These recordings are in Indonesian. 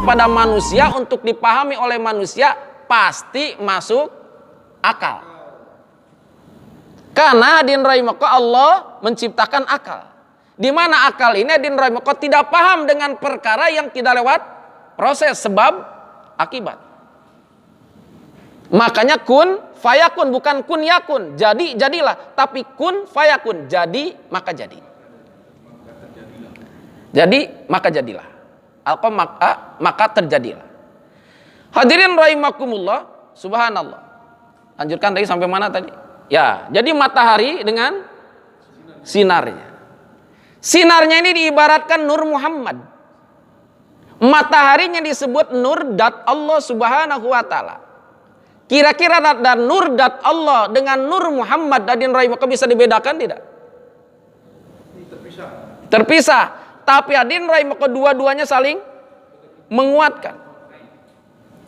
kepada manusia untuk dipahami oleh manusia pasti masuk akal. Karena hadirin rahimakumullah, Allah menciptakan akal. Di mana akal ini hadirin rahimakumullah tidak paham dengan perkara yang tidak lewat proses sebab akibat. Makanya kun fayakun, bukan kun yakun. Jadi jadilah, tapi kun fayakun, jadi maka jadi. Jadi maka jadilah. Maka terjadilah. Hadirin rahimakumullah, subhanallah. Lanjutkan tadi sampai mana tadi? Ya, jadi matahari dengan sinarnya. Sinarnya ini diibaratkan Nur Muhammad. Mataharinya disebut Nur Dat Allah Subhanahu wa taala. Kira-kira dan Nur Dat Allah dengan Nur Muhammad hadirin rahimakumullah bisa dibedakan tidak? Terpisah. Tapi hadirin rahimakumullah dua-duanya saling menguatkan.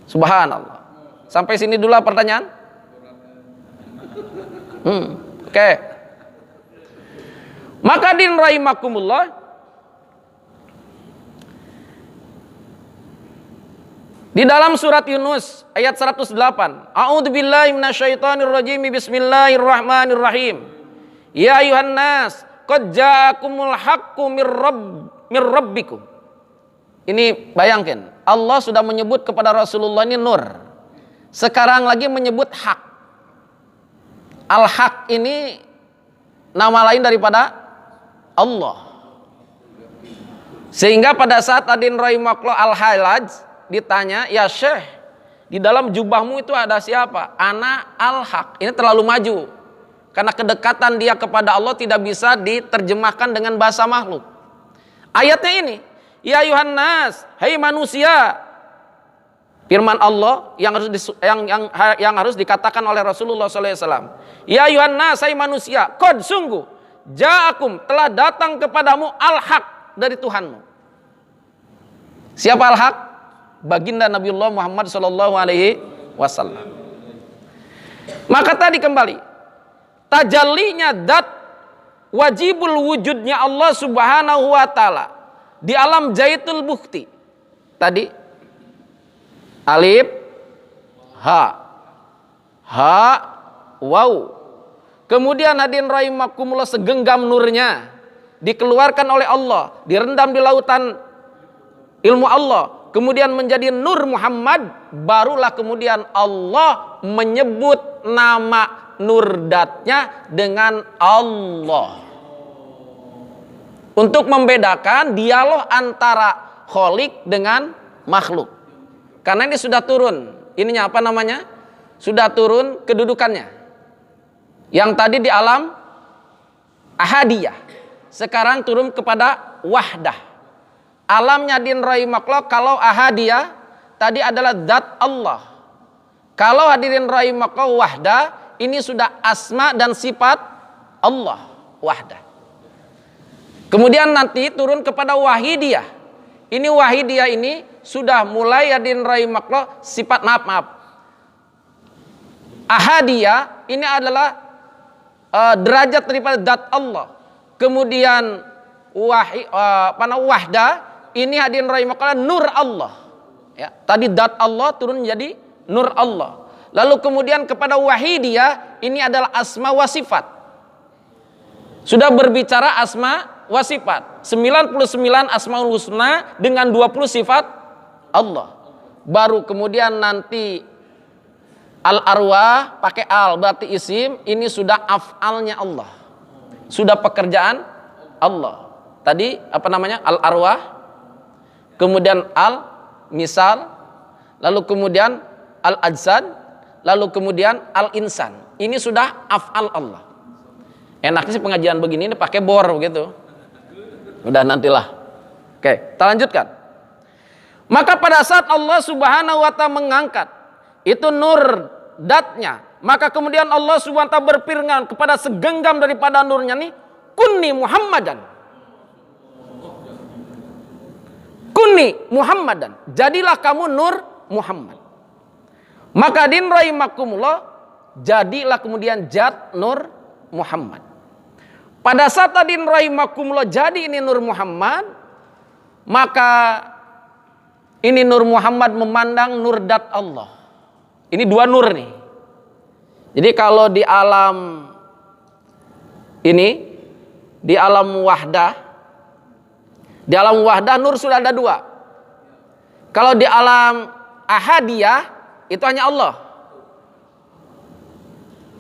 Subhanallah. Sampai sini dulu pertanyaan? Oke. Maka hadirin rahimakumullah, di dalam surat Yunus ayat 108, A'udzubillahi minasyaitonirrajim, bismillahirrahmanirrahim. Ya ayuhan nas, qad ja'akumul haqqu mir rabbikum. Ini bayangkan, Allah sudah menyebut kepada Rasulullah ini nur. Sekarang lagi menyebut hak. Al-haq ini nama lain daripada Allah. Sehingga pada saat hadirin rahimakumullah Al-Halaj ditanya, ya Syekh, di dalam jubahmu itu ada siapa? Ana al-haq. Ini terlalu maju. Karena kedekatan dia kepada Allah tidak bisa diterjemahkan dengan bahasa makhluk. Ayatnya ini, ya ayuhan nas, hai manusia. Firman Allah yang harus dikatakan oleh Rasulullah SAW. Ya ayuhan nas, hai manusia, qad sungguh ja'akum telah datang kepadamu al-haq dari Tuhanmu. Siapa al-haq? Baginda Nabiullah Muhammad SAW. Maka tadi kembali, tajallinya dat wajibul wujudnya Allah Subhanahu wa taala di alam jaitul bukti. Tadi alif ha waw. Kemudian hadirin rahimakumullah segenggam nurnya dikeluarkan oleh Allah, direndam di lautan ilmu Allah, kemudian menjadi Nur Muhammad. Barulah kemudian Allah menyebut nama Nurdatnya dengan Allah, untuk membedakan dialog antara kholik dengan makhluk. Karena ini sudah turun, ininya apa namanya? Sudah turun kedudukannya. Yang tadi di alam ahadiyah, sekarang turun kepada wahdah. Alamnya din rahimakumullah, kalau ahadiyah tadi adalah zat Allah. Kalau hadirin rahimakumullah wahdah, ini sudah asma dan sifat Allah wahdah. Kemudian nanti turun kepada wahidiyah. Ini wahidiyah ini sudah mulai hadirin rahimakumullah sifat maaf. Ahadiyah ini adalah derajat daripada zat Allah. Kemudian wahdah ini hadirin rahimakumullah nur Allah. Ya, tadi zat Allah turun menjadi nur Allah. Lalu kemudian kepada wahidiyah ini adalah asma wa sifat. Sudah berbicara asma wa sifat. 99 asmaul husna dengan 20 sifat Allah. Baru kemudian nanti al-arwah pakai al berarti isim, ini sudah af'alnya Allah. Sudah pekerjaan Allah. Tadi apa namanya? Al-arwah, kemudian al-misal, lalu kemudian al-ajsad, lalu kemudian al-insan. Ini sudah af'al Allah. Enaknya sih pengajian begini ini pakai bor gitu. Udah nantilah. Oke, kita lanjutkan. Maka pada saat Allah Subhanahu wa taala mengangkat itu nur datnya, maka kemudian Allah Subhanahu wa taala berfirman kepada segenggam daripada nurnya nih, kunni Muhammadan. Kunni Muhammadan. Jadilah kamu nur Muhammad. Maka din rahimakumullah, jadilah kemudian zat nur Muhammad. Pada saat din rahimakumullah jadi ini nur Muhammad, maka Ini Nur Muhammad memandang nur dat Allah. Ini dua nur nih. Jadi kalau di alam ini, di alam wahdah nur sudah ada dua. Kalau di alam ahadiyah itu hanya Allah.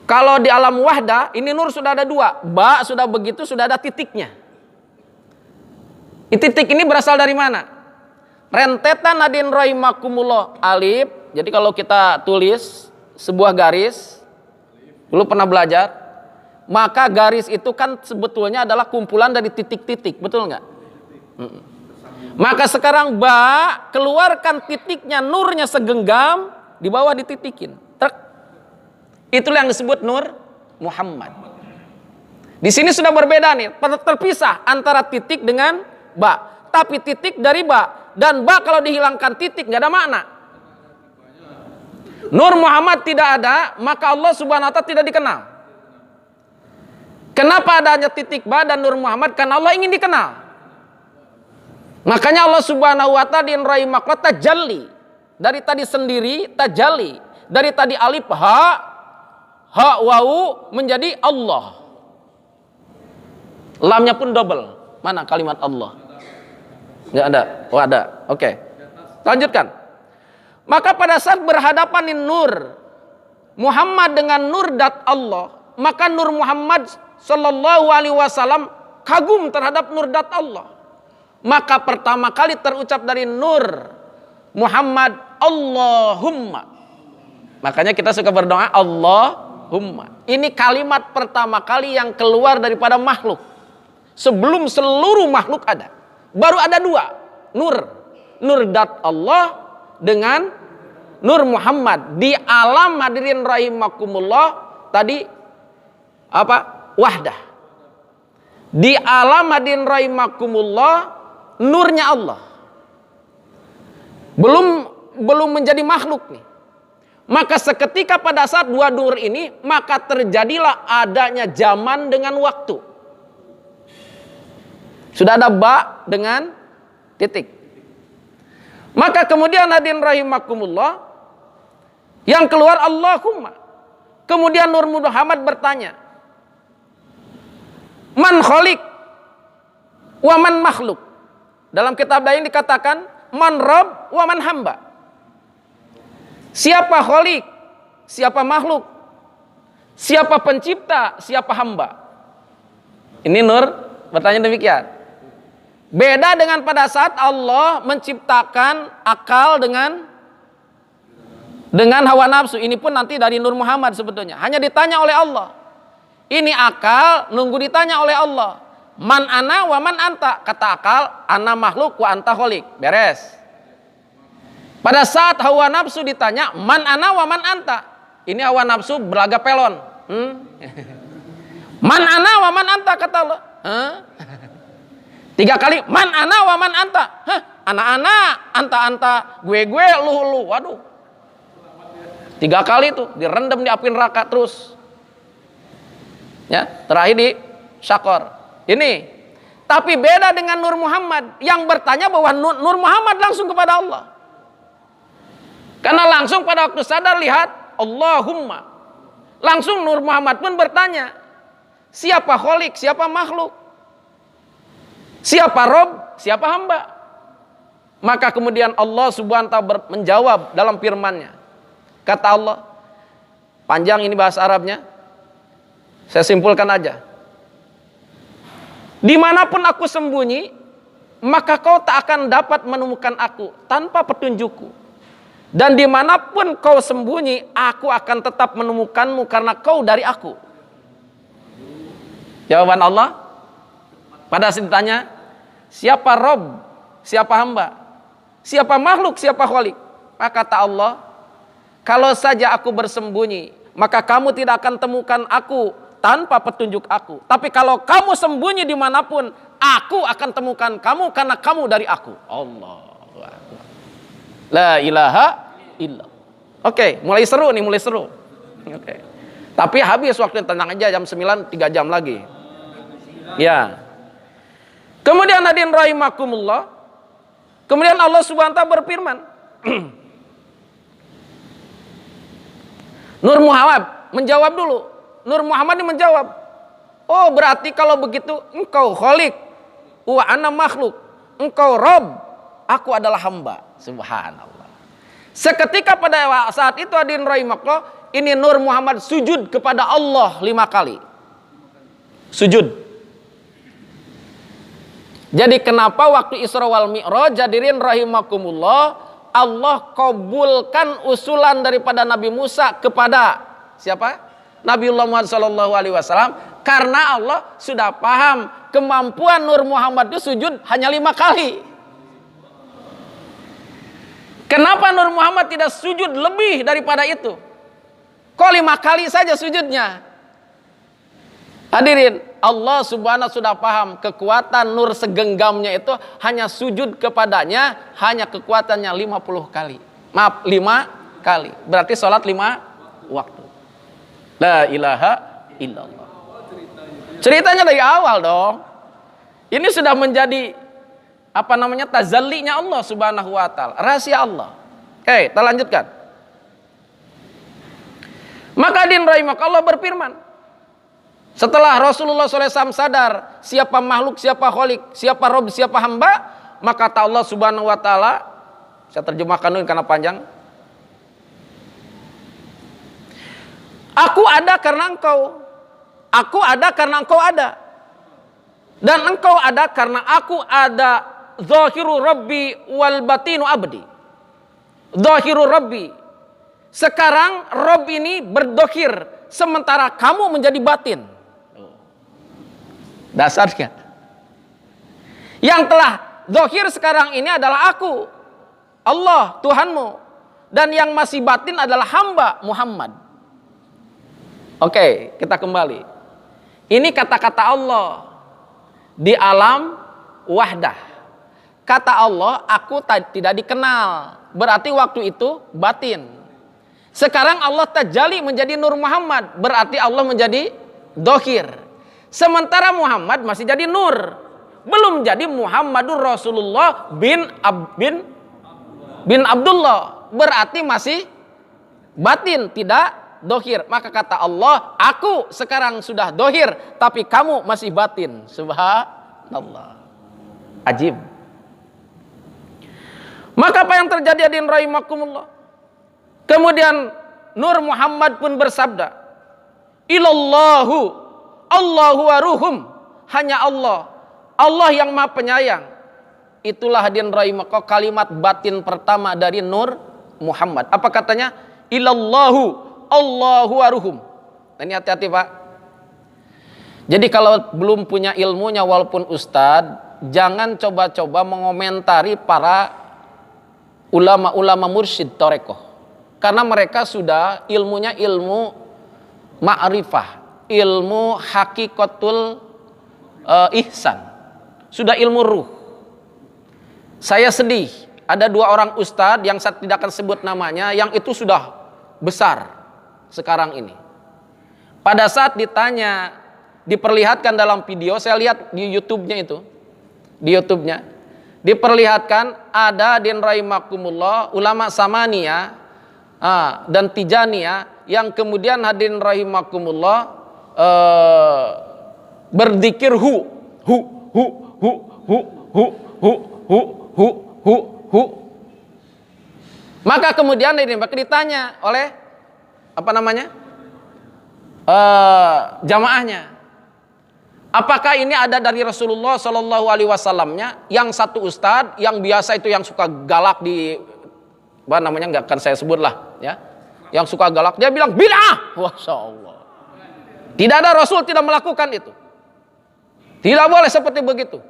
Kalau di alam wahdah ini nur sudah ada dua. Ba sudah begitu, sudah ada titiknya. Titik ini berasal dari mana? Rentetan hadirin rahimakumullah, alif. Jadi kalau kita tulis sebuah garis, dulu pernah belajar, maka garis itu kan sebetulnya adalah kumpulan dari titik-titik, betul nggak? Maka sekarang ba, keluarkan titiknya, nurnya segenggam, di bawah dititikin. Trek. Itulah yang disebut Nur Muhammad. Di sini sudah berbeda nih, terpisah antara titik dengan ba. Tapi titik dari ba, dan ba kalau dihilangkan titik nggak ada makna. Nur Muhammad tidak ada, maka Allah Subhanahu wa ta'ala tidak dikenal. Kenapa adanya titik ba dan Nur Muhammad? Karena Allah ingin dikenal. Makanya Allah Subhanahu wa ta'ala di rahimakallah tajalli. Dari tadi sendiri tajalli. Dari tadi alif ha wawu menjadi Allah. Lamnya pun double. Mana kalimat Allah? Nggak ada. Oh ada. Oke. Lanjutkan. Maka pada saat berhadapan di Nur Muhammad dengan nur dat Allah, maka Nur Muhammad sallallahu alaihi wasallam kagum terhadap nur dat Allah. Maka pertama kali terucap dari Nur Muhammad, Allahumma. Makanya kita suka berdoa Allahumma. Ini kalimat pertama kali yang keluar daripada makhluk. Sebelum seluruh makhluk ada. Baru ada dua. Nur dat Allah dengan Nur Muhammad. Di alam hadirin rahimakumullah tadi apa? Wahdah. Di alam hadirin rahimakumullah nurnya Allah. Belum menjadi makhluk nih. Maka seketika pada saat dua nur ini, maka terjadilah adanya zaman dengan waktu. Sudah ada ba dengan titik. Maka kemudian hadirin rahimakumullah, yang keluar Allahumma. Kemudian Nur Muhammad bertanya, man khaliq wa man makhluk. Dalam kitab lain dikatakan man rabb wa man hamba. Siapa khaliq, siapa makhluk, siapa pencipta, siapa hamba. Ini Nur bertanya demikian. Beda dengan pada saat Allah menciptakan akal dengan hawa nafsu. Ini pun nanti dari Nur Muhammad sebetulnya. Hanya ditanya oleh Allah. Ini akal nunggu ditanya oleh Allah. Man ana wa man anta. Kata akal, ana makhluk wa anta khaliq. Beres. Pada saat hawa nafsu ditanya, man ana wa man anta. Ini hawa nafsu berlagak pelon. Man ana wa man anta kata Allah. 3 kali, man ana wa man anta. Anak-anak, anta-anta, gue, lu. Waduh. 3 kali tuh direndam di api neraka terus. Ya, terakhir di syakor. Ini. Tapi beda dengan Nur Muhammad yang bertanya bahwa Nur Muhammad langsung kepada Allah. Karena langsung pada waktu sadar lihat Allahumma. Langsung Nur Muhammad pun bertanya, siapa khaliq, siapa makhluk? Siapa Rob, siapa hamba? Maka kemudian Allah Subhanahu wa ta'ala menjawab dalam firman-Nya. Kata Allah, panjang ini bahasa Arabnya, saya simpulkan aja. Dimanapun aku sembunyi, maka kau tak akan dapat menemukan aku tanpa petunjukku. Dan dimanapun kau sembunyi, aku akan tetap menemukanmu karena kau dari aku. Jawaban Allah, pada saat ditanya, siapa Rob, siapa hamba, siapa makhluk, siapa khaliq? Maka kata Allah, kalau saja aku bersembunyi, maka kamu tidak akan temukan aku tanpa petunjuk aku. Tapi kalau kamu sembunyi dimanapun, aku akan temukan kamu karena kamu dari aku. Allah. La ilaha illallah. Oke, mulai seru nih, mulai seru. Oke. Tapi habis waktu, tenang aja, jam 9, 3 jam lagi. Ya. Kemudian hadirin rahimakumullah, Kemudian Allah Subhanahu wa taala berfirman, Nur Muhammad menjawab dulu. Nur Muhammad ini menjawab, oh berarti kalau begitu engkau khalik, wa ana makhluk, engkau Rob, aku adalah hamba. Subhanallah. Seketika pada saat itu hadirin rahimakumullah, ini Nur Muhammad sujud kepada Allah 5 kali. Sujud. Jadi kenapa waktu Isra wal Mi'raj hadirin rahimakumullah, Allah kabulkan usulan daripada Nabi Musa kepada siapa? Nabiullah Muhammad SAW, karena Allah sudah paham kemampuan Nur Muhammad itu sujud hanya 5 kali. Kenapa Nur Muhammad tidak sujud lebih daripada itu? Kok 5 kali saja sujudnya? Hadirin, Allah Subhanahu sudah paham kekuatan nur segenggamnya itu hanya sujud kepadanya, hanya kekuatannya 50 kali. Maaf, 5 kali. Berarti sholat 5 waktu. La ilaha illallah. Ceritanya dari awal dong. Ini sudah menjadi tazallinya Allah Subhanahu wa taala, rahasia Allah. Oke, kita lanjutkan. Maka hadirin rahimakumullah, Allah berfirman, setelah Rasulullah SAW sadar siapa makhluk, siapa khalik, siapa Rob, siapa hamba, maka kata Allah Subhanahu wa taala, saya terjemahkan dulu karena panjang. Aku ada karena engkau. Aku ada karena engkau ada. Dan engkau ada karena aku ada. Zahiru Rabbi wal batinu abdi. Zahiru Rabbi. Sekarang Rabb ini berdohir, sementara kamu menjadi batin. Dasarnya. Yang telah zahir sekarang ini adalah aku, Allah Tuhanmu, dan yang masih batin adalah hamba Muhammad. Oke, kita kembali. Ini kata-kata Allah di alam wahdah. Kata Allah, aku tidak dikenal. Berarti waktu itu batin. Sekarang Allah tajalli menjadi Nur Muhammad. Berarti Allah menjadi dohir. Sementara Muhammad masih jadi nur. Belum jadi Muhammadur Rasulullah bin Abdullah. Berarti masih batin, tidak dohir. Maka kata Allah, aku sekarang sudah dohir, tapi kamu masih batin. Subhanallah. Ajib. Maka apa yang terjadi hadirin rahimakumullah? Kemudian Nur Muhammad pun bersabda, Ilallahu, Allahu waruhum, hanya Allah, Allah yang maha penyayang. Itulah hadirin rahimakumullah kalimat batin pertama dari Nur Muhammad. Apa katanya? Ilallahu, Allahu waruhum. Ini hati-hati Pak. Jadi kalau belum punya ilmunya walaupun ustadz, jangan coba-coba mengomentari para ulama-ulama mursyid torekoh. Karena mereka sudah ilmunya ilmu ma'rifah, ilmu hakikatul ihsan, sudah ilmu ruh. Saya sedih, ada 2 orang ustadz yang saya tidak akan sebut namanya, yang itu sudah besar sekarang ini. Pada saat ditanya, diperlihatkan dalam video, saya lihat di YouTube-nya itu, di YouTube-nya diperlihatkan ada din rahimakumullah ulama Samaniyah dan Tijaniyah yang kemudian hadirin rahimakumullah berzikir hu. Maka kemudian ini ditanya oleh jamaahnya, apakah ini ada dari Rasulullah Shallallahu Alaihi Wasallamnya? Yang satu ustadz yang biasa itu yang suka galak di nggak akan saya sebut lah ya, yang suka galak, dia bilang bid'ah. Masya Allah, tidak ada, Rasul tidak melakukan itu, tidak boleh seperti begitu.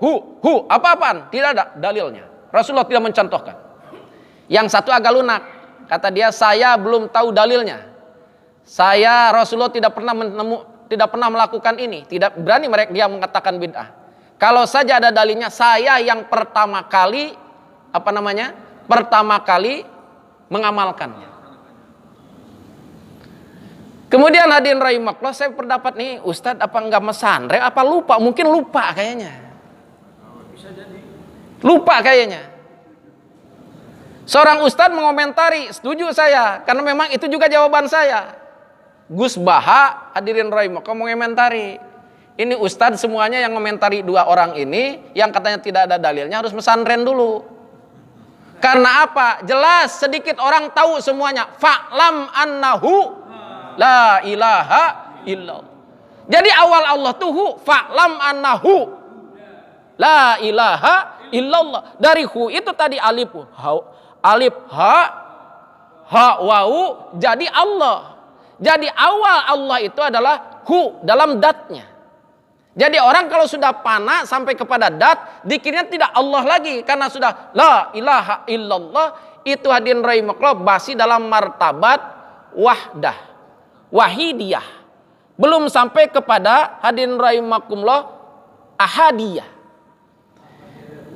Apa-apaan, tidak ada dalilnya, Rasulullah tidak mencontohkan. Yang satu agak lunak, kata dia, saya belum tahu dalilnya, saya Rasulullah tidak pernah melakukan ini, tidak berani mereka dia mengatakan bid'ah. Kalau saja ada dalilnya, saya yang pertama kali mengamalkannya. Kemudian hadirin rahimakumullah, saya berpendapat nih, Ustadz apa enggak mesandre, apa lupa? Mungkin lupa kayaknya. Lupa kayaknya. Seorang ustadz mengomentari, setuju saya, karena memang itu juga jawaban saya. Gus Baha, hadirin rahimakumullah, mengomentari. Ini ustadz semuanya yang mengomentari dua orang ini, yang katanya tidak ada dalilnya harus pesantren dulu. Karena apa? Jelas sedikit orang tahu semuanya. Fa'lam annahu la ilaha illallah. Jadi awal Allah tuh fa'lam annahu la ilaha illallah. Dari hu itu tadi alif ha wau jadi Allah. Jadi awal Allah itu adalah hu dalam datnya. Jadi orang kalau sudah fana sampai kepada dat, dikiranya tidak Allah lagi karena sudah la ilaha illallah. Itu hadirin rahimakumullah basi dalam martabat wahdah, wahidiyah. Belum sampai kepada hadirin rahimakumullah ahadiyah.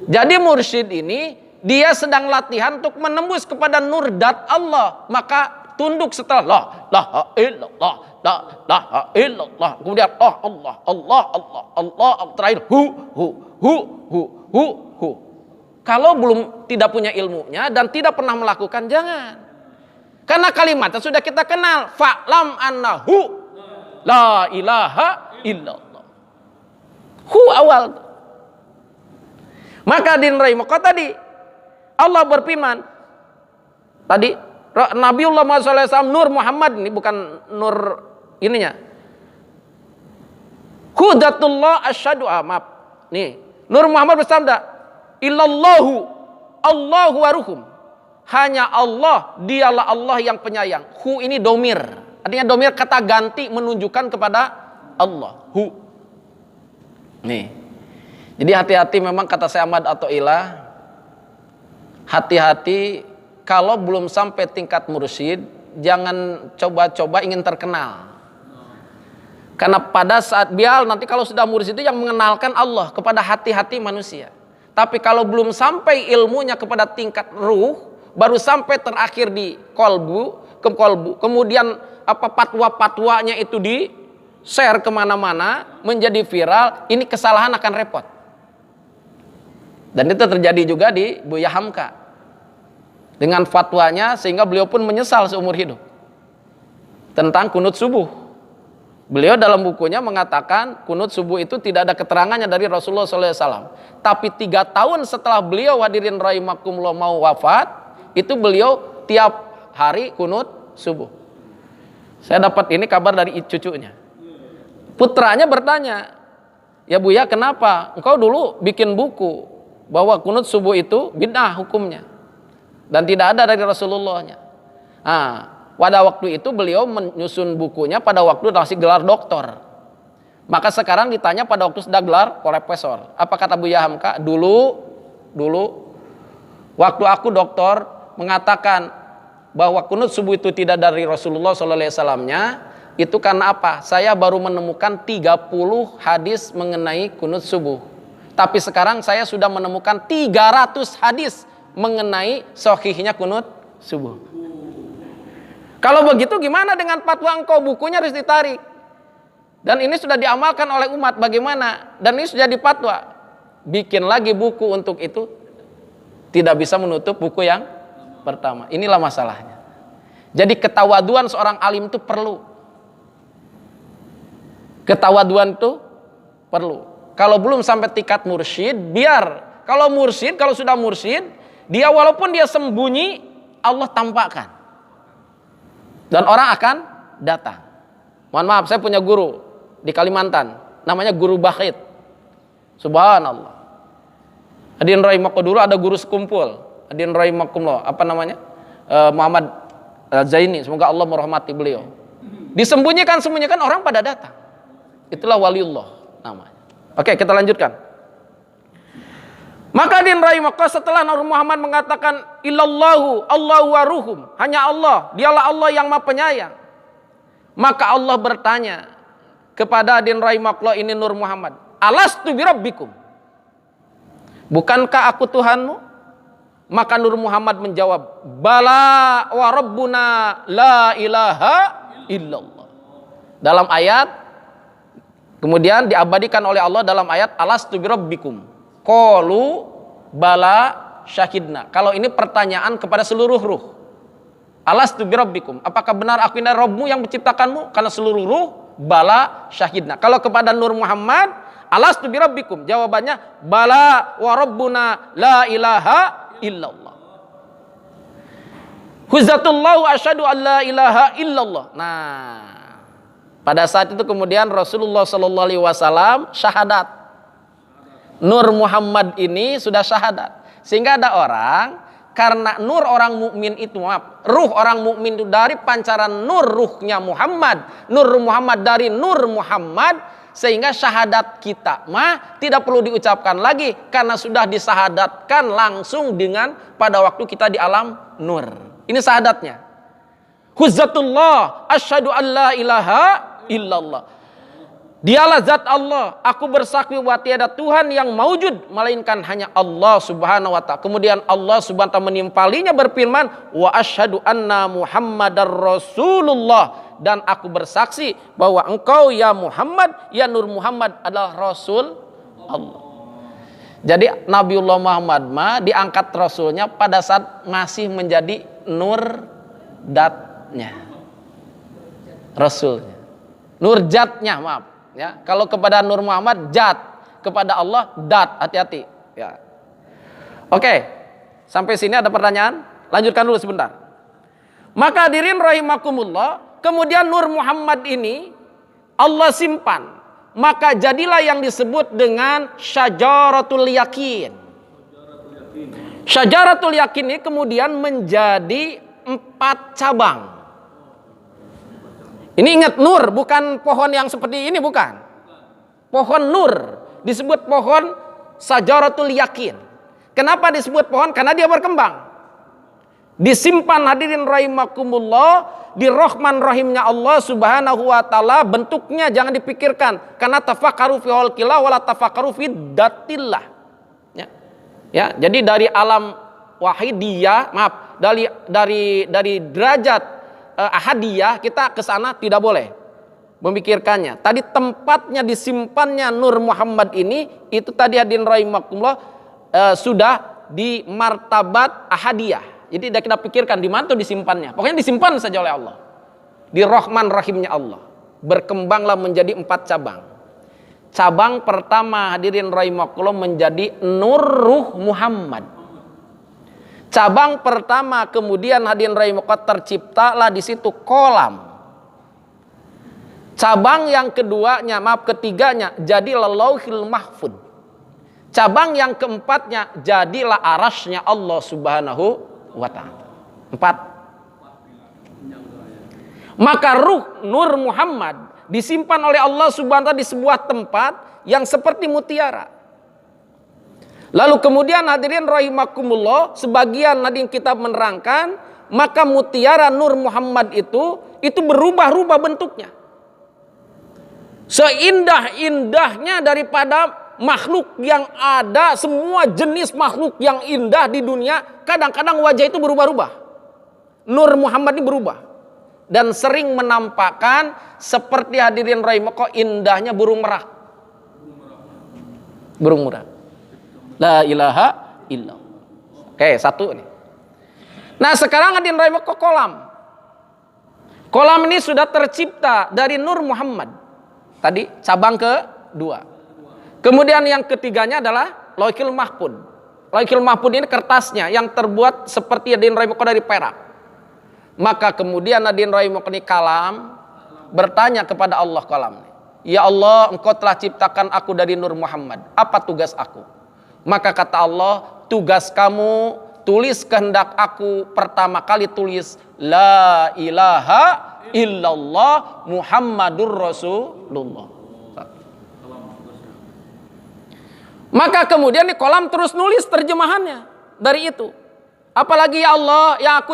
Jadi mursyid ini dia sedang latihan untuk menembus kepada nur dat Allah, maka tunduk setelah la ilaha illallah, la ilaha illallah, kemudian Allah terakhir hu. Kalau belum tidak punya ilmunya dan tidak pernah melakukan, jangan. Karena kalimatnya sudah kita kenal, fa'lam annahu la ilaha illallah. Hu awal. Maka din rahimakumullah tadi Allah berfirman tadi Nabiullah Muhammad SAW, Nur Muhammad, ini bukan Nur ininya. Hudatullah asyhadu maaf. Nih, Nur Muhammad bersabda, illallahu Allahu waruhum. Hanya Allah, dialah Allah yang penyayang. Hu ini domir. Artinya domir kata ganti menunjukkan kepada Allah. Hu. Nih. Jadi hati-hati memang kata saya Ahmad Athaillah. Hati-hati kalau belum sampai tingkat mursyid, jangan coba-coba ingin terkenal. Karena pada saat bial nanti kalau sudah mursyid itu yang mengenalkan Allah kepada hati-hati manusia. Tapi kalau belum sampai ilmunya kepada tingkat ruh, baru sampai terakhir di kolbu, kemudian apa fatwa-fatwanya itu di share kemana-mana, menjadi viral, ini kesalahan akan repot. Dan itu terjadi juga di Buya Hamka dengan fatwanya, sehingga beliau pun menyesal seumur hidup tentang kunut subuh. Beliau dalam bukunya mengatakan kunut subuh itu tidak ada keterangannya dari Rasulullah SAW. Tapi 3 tahun setelah beliau hadirin rahimakumullah mau wafat, itu beliau tiap hari kunut subuh. Saya dapat ini kabar dari cucunya. Putranya bertanya, ya Buya kenapa? Engkau dulu bikin buku bahwa kunut subuh itu bid'ah hukumnya dan tidak ada dari Rasulullahnya. Pada waktu itu beliau menyusun bukunya pada waktu masih gelar doktor. Maka sekarang ditanya pada waktu sudah gelar profesor. Apa kata Buya Hamka? Dulu waktu aku doktor mengatakan bahwa kunut subuh itu tidak dari Rasulullah SAW-nya, itu karena apa? Saya baru menemukan 30 hadis mengenai kunut subuh. Tapi sekarang saya sudah menemukan 300 hadis mengenai sahihnya kunut subuh. Kalau begitu gimana dengan fatwa engkau? Bukunya harus ditarik. Dan ini sudah diamalkan oleh umat, bagaimana? Dan ini sudah dipatwa. Bikin lagi buku untuk itu, tidak bisa menutup buku yang pertama. Inilah masalahnya. Jadi ketawaduan seorang alim itu perlu. Ketawaduan itu perlu. Kalau belum sampai tingkat mursyid, biar. Kalau mursyid, kalau sudah mursyid, dia walaupun dia sembunyi, Allah tampakkan. Dan orang akan datang. Mohon maaf, saya punya guru di Kalimantan, namanya Guru Bakhit. Subhanallah. Hadirin rahimakumullah, dulu ada guru sekumpul. Hadirin rahimakumullah, apa namanya? Muhammad Zaini, semoga Allah merahmati beliau. Disembunyikan orang pada datang. Itulah waliullah namanya. Oke, kita lanjutkan. Maka hadirin rahimakumullah, setelah Nur Muhammad mengatakan illallahu Allahu waruhum, hanya Allah, dialah Allah yang Maha Penyayang. Maka Allah bertanya kepada hadirin rahimakumullah ini Nur Muhammad, alastu birabbikum? Bukankah aku Tuhanmu? Maka Nur Muhammad menjawab, bala wa rabbuna la ilaha illallah. Dalam ayat, kemudian diabadikan oleh Allah dalam ayat alastu birabbikum. Qalu bala syahidna. Kalau ini pertanyaan kepada seluruh ruh. Alastu birabbikum, apakah benar aku ini Rabbmu yang menciptakanmu? Karena seluruh ruh, bala syahidna. Kalau kepada Nur Muhammad, alastu birabbikum, jawabannya bala wa rabbuna la ilaha illallah. Huzzatullahu asyhadu an la ilaha illallah. Nah, pada saat itu kemudian Rasulullah sallallahu alaihi wasallam syahadat. Nur Muhammad ini sudah syahadat. Sehingga ada orang, karena nur orang mukmin itu, ruh orang mukmin itu dari pancaran nur ruhnya Muhammad, nur Muhammad dari nur Muhammad, sehingga syahadat kita tidak perlu diucapkan lagi karena sudah disahadatkan langsung dengan pada waktu kita di alam nur. Ini syahadatnya. Huzzatullah asyhadu an la ilaha illallah. Dialah zat Allah, aku bersaksi bahwa tiada Tuhan yang maujud melainkan hanya Allah Subhanahu wa ta'ala. Kemudian Allah Subhanahu wa ta'ala menimpalinya berfirman, wa asyhadu anna Muhammadar Rasulullah, dan aku bersaksi bahwa engkau ya Muhammad, ya Nur Muhammad adalah Rasul Allah. Jadi Nabiullah Muhammad diangkat Rasulnya pada saat masih menjadi nur datnya, Rasulnya, nur jatnya, ya, kalau kepada Nur Muhammad jat, kepada Allah dat, hati-hati ya. Oke, sampai sini ada pertanyaan? Lanjutkan dulu sebentar. Maka hadirin rahimakumullah, kemudian Nur Muhammad ini Allah simpan, maka jadilah yang disebut dengan syajaratul yakin. Syajaratul yakin ini kemudian menjadi 4 cabang. Ini ingat nur, bukan pohon yang seperti ini, bukan. Pohon nur disebut pohon syajaratul yakin. Kenapa disebut pohon? Karena dia berkembang. Disimpan hadirin rahimakumullah di rahman rahimnya Allah Subhanahu wa ta'ala. Bentuknya jangan dipikirkan, karena tafakkaru fi khalqillah wala tafakkaru fi datillah. Ya, jadi dari alam wahidiyah, dari derajat ahadiyah kita ke sana tidak boleh memikirkannya. Tadi tempatnya disimpannya Nur Muhammad ini, itu tadi hadirin rahimakumullah sudah di martabat ahadiyah. Jadi tidak kita pikirkan di mana tuh disimpannya. Pokoknya disimpan saja oleh Allah. Di rahman rahimnya Allah. Berkembanglah menjadi 4 cabang. Cabang pertama hadirin rahimakumullah menjadi Nur Ruh Muhammad. Cabang pertama kemudian hadirin rahimakumullah terciptalah di situ kolam. Cabang yang ketiganya jadilah Lauhil Mahfud. Cabang yang keempatnya jadilah arasnya Allah Subhanahu wa ta'ala. 4. Maka ruh Nur Muhammad disimpan oleh Allah Subhanahu wa ta'ala di sebuah tempat yang seperti mutiara. Lalu kemudian hadirin rahimakumullah, sebagian hadirin kitab menerangkan, maka mutiara Nur Muhammad itu berubah-ubah bentuknya. Seindah-indahnya daripada makhluk yang ada, semua jenis makhluk yang indah di dunia, kadang-kadang wajah itu berubah-ubah. Nur Muhammad ini berubah. Dan sering menampakkan seperti hadirin rahimakumullah indahnya burung merak. Burung merak. La ilaha illallah. Oke, 1 nih. Nah, sekarang hadirin rahimakumullah ke kolam. Kolam ini sudah tercipta dari Nur Muhammad. Tadi cabang ke-2. Kemudian yang ketiganya adalah Lauhil Mahfud. Lauhil Mahfud ini kertasnya yang terbuat seperti hadirin rahimakumullah dari perak. Maka kemudian hadirin rahimakumullah kalam bertanya kepada Allah kolam. Ya Allah, engkau telah ciptakan aku dari Nur Muhammad. Apa tugas aku? Maka kata Allah, tugas kamu tulis kehendak aku, pertama kali tulis la ilaha illallah Muhammadur Rasulullah. Maka kemudian di kolam terus nulis terjemahannya dari itu. Apalagi ya Allah yang aku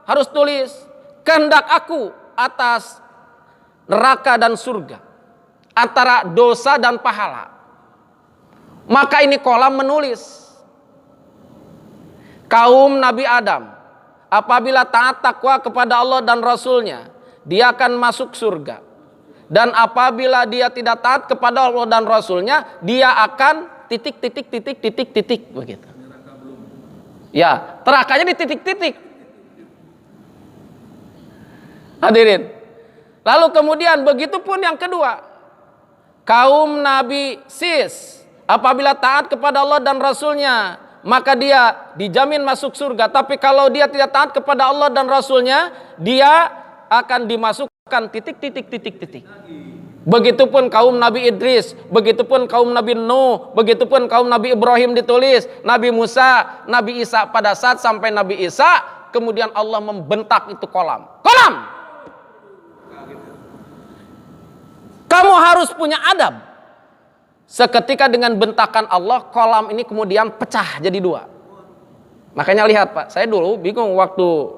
harus tulis kehendak aku atas neraka dan surga, antara dosa dan pahala. Maka ini kolam menulis, kaum Nabi Adam apabila taat takwa kepada Allah dan Rasulnya, dia akan masuk surga. Dan apabila dia tidak taat kepada Allah dan Rasulnya, dia akan titik begitu. Ya, nerakanya di titik-titik. Hadirin. Lalu kemudian begitu pun yang kedua. Kaum Nabi Sis, apabila taat kepada Allah dan Rasulnya, maka dia dijamin masuk surga. Tapi kalau dia tidak taat kepada Allah dan Rasulnya, dia akan dimasukkan titik. Begitupun kaum Nabi Idris, begitupun kaum Nabi Nuh, begitupun kaum Nabi Ibrahim ditulis, Nabi Musa, Nabi Isa. Pada saat sampai Nabi Isa, kemudian Allah membentak itu kolam. Kolam! Kamu harus punya adab. Seketika dengan bentakan Allah, kolam ini kemudian pecah jadi dua. Makanya lihat Pak, saya dulu bingung waktu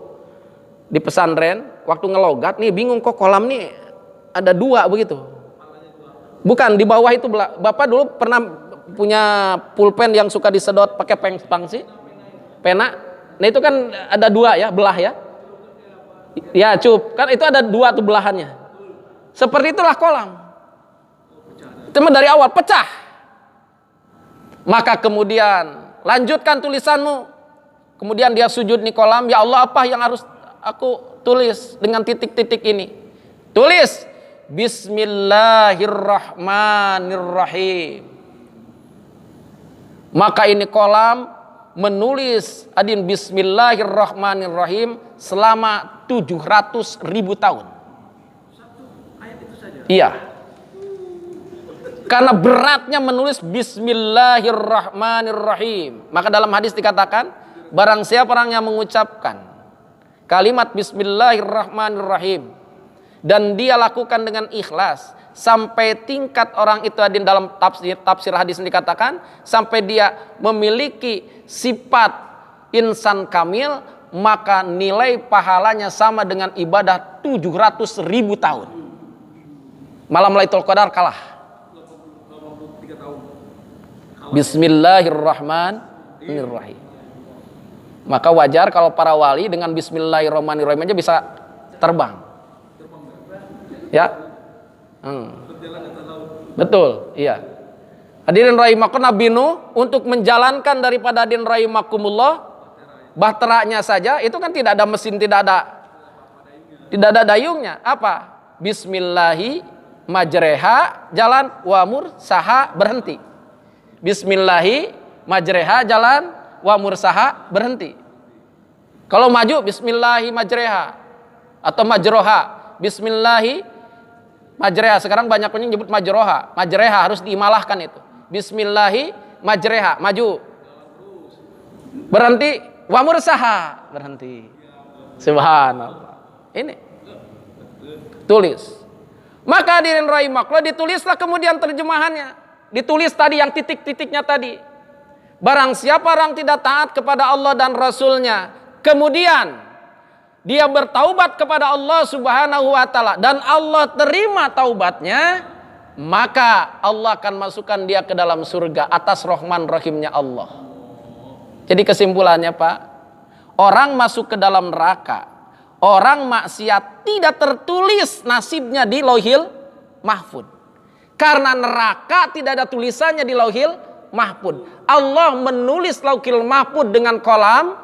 di pesantren, waktu ngelogat nih bingung kok kolam nih ada dua begitu. Bukan, di bawah itu Bapak dulu pernah punya pulpen yang suka disedot pakai pangsi? Pena? Nah itu kan ada dua ya, belah ya. Ya cup, kan itu ada dua tuh belahannya. Seperti itulah kolam. Itu dari awal pecah. Maka kemudian lanjutkan tulisanmu. Kemudian dia sujud di kolam, ya Allah apa yang harus aku tulis dengan titik-titik ini? Tulis Bismillahirrahmanirrahim. Maka ini kolam menulis adin Bismillahirrahmanirrahim selama 700.000 tahun. Iya. Karena beratnya menulis Bismillahirrahmanirrahim. Maka dalam hadis dikatakan, barang siapa orang yang mengucapkan kalimat Bismillahirrahmanirrahim dan dia lakukan dengan ikhlas sampai tingkat orang itu adin dalam tafsir hadis dikatakan sampai dia memiliki sifat insan kamil, maka nilai pahalanya sama dengan ibadah 700.000 tahun. Malam Lailatul Qadar kalah. Bismillahirrahmanirrahim. Maka wajar kalau para wali dengan Bismillahirrahmanirrahim aja bisa terbang. Ya, betul, iya. Hadirin rahimakumullah, Nabi Nuh untuk menjalankan daripada hadirin rahimakumullah bahteranya saja itu kan tidak ada mesin, tidak ada dayungnya. Apa? Bismillahi majreha jalan wa mursaha berhenti. Bismillahi majreha jalan wa mursaha berhenti. Kalau maju Bismillahi majreha atau majroha. Bismillahi majreha, sekarang banyak yang nyebut majroha. Majreha harus diimalahkan itu. Bismillahi majreha, maju. Berhenti, wa mursaha, berhenti. Subhanallah. Ini tulis. Maka hadirin rahimakumullah, ditulislah kemudian terjemahannya. Ditulis tadi yang titik-titiknya tadi. Barang siapa orang tidak taat kepada Allah dan Rasulnya, kemudian dia bertaubat kepada Allah Subhanahu wa ta'ala dan Allah terima taubatnya, maka Allah akan masukkan dia ke dalam surga atas rahman rahimnya Allah. Jadi kesimpulannya Pak, orang masuk ke dalam neraka, orang maksiat tidak tertulis nasibnya di Lauhil Mahfud. Karena neraka tidak ada tulisannya di Lauhil Mahfud. Allah menulis Lauhil Mahfud dengan kolam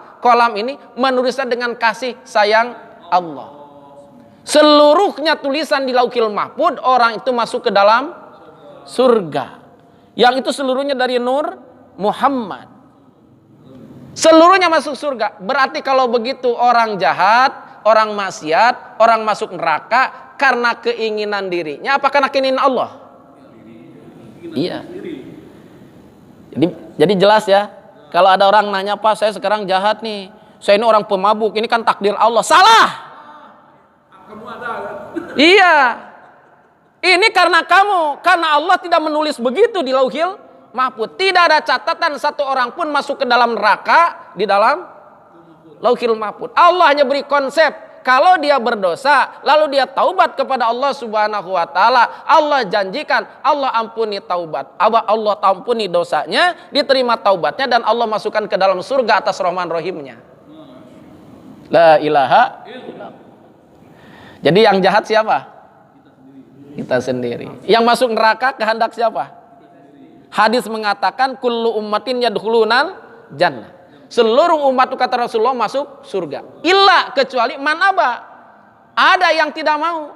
ini menulisnya dengan kasih sayang Allah. Seluruhnya tulisan di Lauhil Mahfud, orang itu masuk ke dalam surga. Yang itu seluruhnya dari Nur Muhammad. Seluruhnya masuk surga. Berarti kalau begitu orang jahat, orang maksiat, orang masuk neraka karena keinginan dirinya apa karena keinginan Allah? Iya. Jadi jelas ya. Kalau ada orang nanya, Pak saya sekarang jahat nih, saya ini orang pemabuk, ini kan takdir Allah. Salah. Kamu ada. Iya. Ini karena kamu, karena Allah tidak menulis begitu di Lauhil Mahfud. Tidak ada catatan satu orang pun masuk ke dalam neraka di dalam Lauhil Mahfud. Allah hanya beri konsep. Kalau dia berdosa, lalu dia taubat kepada Allah Subhanahu wa ta'ala, Allah janjikan, Allah ampuni taubat. Allah ampuni dosanya, diterima taubatnya, dan Allah masukkan ke dalam surga atas rahman rahimnya. La ilaha illallah. Jadi yang jahat siapa? Kita sendiri. Yang masuk neraka kehendak siapa? Hadis mengatakan kullu ummatin yadkhulunal jannah. Seluruh umat kata Rasulullah masuk surga. Illa kecuali man aba. Ada yang tidak mau.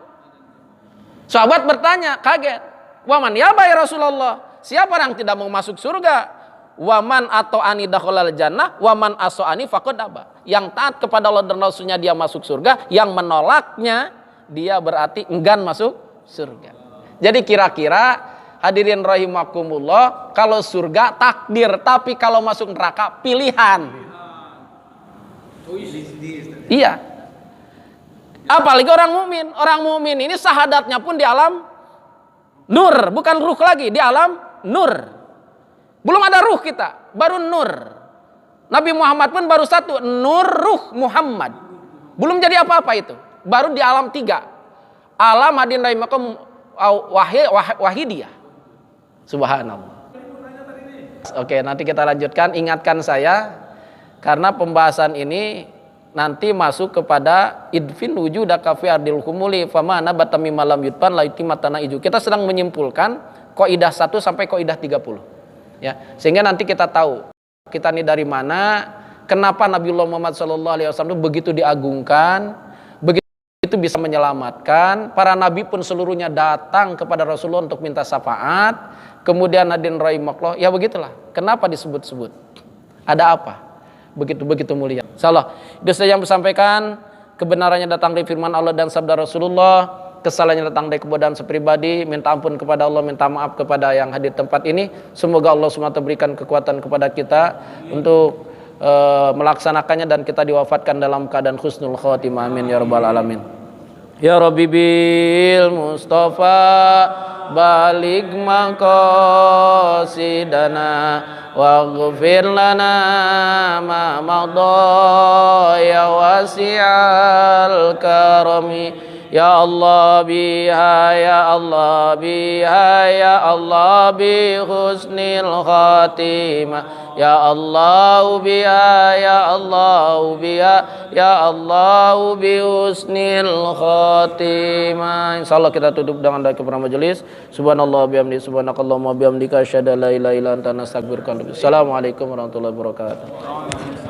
Sahabat bertanya, kaget. Waman yaba ya Rasulullah. Siapa yang tidak mau masuk surga? Waman atau ani dakhalal jannah, waman asoani faqad aba. Yang taat kepada Allah dan Rasulnya dia masuk surga, yang menolaknya dia berarti enggan masuk surga. Jadi kira-kira hadirin rahimakumullah, kalau surga takdir, tapi kalau masuk neraka pilihan. Iya. Apalagi orang mukmin. Orang mukmin ini syahadatnya pun di alam nur, bukan ruh lagi, di alam nur. Belum ada ruh kita, baru nur. Nabi Muhammad pun baru satu, nur ruh Muhammad. Belum jadi apa-apa itu. Baru di alam 3. Alam hadirin rahimakum wahidiyah. Subhanallah. Oke, nanti kita lanjutkan. Ingatkan saya, karena pembahasan ini nanti masuk kepada idfin wujudaka fi ardil humuli fama nabata mimma lam yutban la yutimatana iju. Kita sedang menyimpulkan kaidah 1 sampai kaidah 30. Ya, sehingga nanti kita tahu kita ini dari mana, kenapa Nabiullah Muhammad SAW begitu diagungkan, begitu bisa menyelamatkan. Para nabi pun seluruhnya datang kepada Rasulullah untuk minta syafaat. Kemudian hadirin rahimakumullah, ya begitulah. Kenapa disebut-sebut? Ada apa? Begitu mulia. Insyaallah itu saja yang disampaikan. Kebenarannya datang dari firman Allah dan sabda Rasulullah. Kesalahannya datang dari kebodohan sepribadi. Minta ampun kepada Allah, minta maaf kepada yang hadir tempat ini. Semoga Allah SWT berikan kekuatan kepada kita untuk melaksanakannya dan kita diwafatkan dalam keadaan husnul khatimah. Amin ya rabbal alamin. Ya Rabbi bil Mustafa balig maqasidana waghfir lana ma madha ya wasi'al karami. Ya Allah biha ya Allah biha ya Allah bi husnil khatimah. Ya Allah biha ya Allah biha ya Allah bi husnil khatimah. Insyaallah kita tutup dengan doa kepada majelis. Subhanallah bihamdi subhanakallahumma bihamdika asyhadu an la ilaha illa anta astaghfiruka wa atubu ilaik. Assalamualaikum warahmatullahi wabarakatuh.